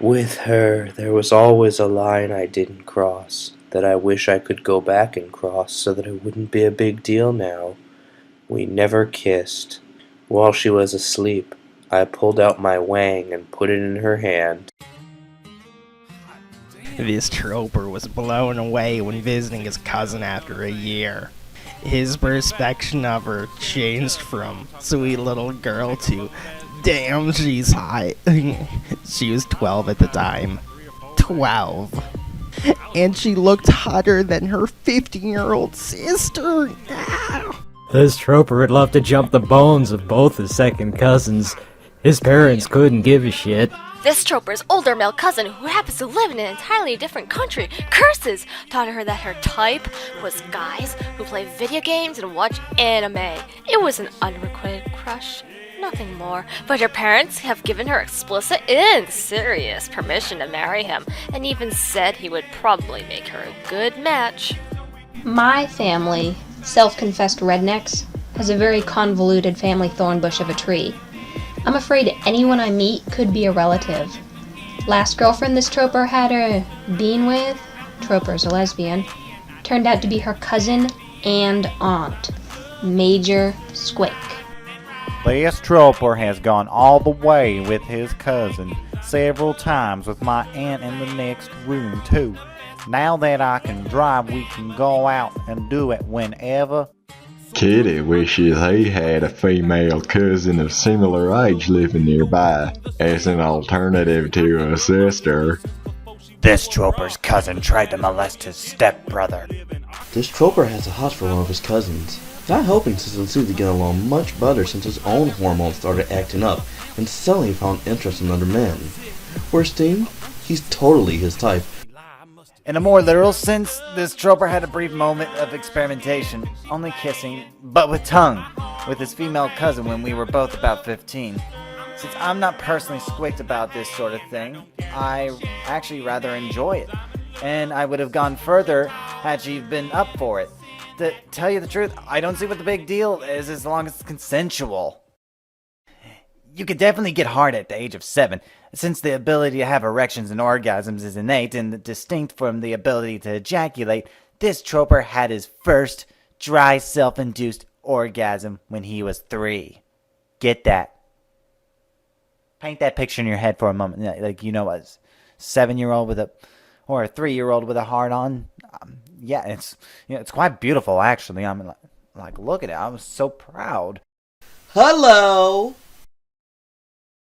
With her, there was always a line I didn't cross, that I wish I could go back and cross so that it wouldn't be a big deal now. We never kissed. While she was asleep, I pulled out my wang and put it in her hand. This Troper was blown away when visiting his cousin after a year. His perception of her changed from sweet little girl to damn, she's hot. She was 12 at the time. 12. And she looked hotter than her 15-year-old sister. This Troper would love to jump the bones of both his second cousins. His parents couldn't give a shit. This Troper's older male cousin, who happens to live in an entirely different country, curses, taught her that her type was guys who play video games and watch anime. It was an unrequited crush, nothing more. But her parents have given her explicit and serious permission to marry him, and even said he would probably make her a good match. My family, self-confessed rednecks, has a very convoluted family thorn bush of a tree. I'm afraid anyone I meet could be a relative. Last girlfriend this Troper had been with, Troper's a lesbian, turned out to be her cousin and aunt, Major Squick. This Troper has gone all the way with his cousin, several times with my aunt in the next room too. Now that I can drive, we can go out and do it whenever. Kitty wishes he had a female cousin of similar age living nearby, as an alternative to a sister. This Troper's cousin tried to molest his stepbrother. This Troper has a hot for one of his cousins. Not helping since the two to get along much better since his own hormones started acting up and suddenly found interest in other men. Worst thing, he's totally his type. In a more literal sense, this Troper had a brief moment of experimentation, only kissing, but with tongue, with his female cousin when we were both about 15. Since I'm not personally squicked about this sort of thing, I actually rather enjoy it, and I would have gone further had she been up for it. To tell you the truth, I don't see what the big deal is as long as it's consensual. You could definitely get hard at the age of 7, since the ability to have erections and orgasms is innate and distinct from the ability to ejaculate. This Troper had his first dry self-induced orgasm when he was 3. Get that. Paint that picture in your head for a moment. Like, you know, a 7-year-old with or a 3-year-old with a hard-on. Yeah, it's quite beautiful, actually. I mean, like, look at it. I was so proud. Hello!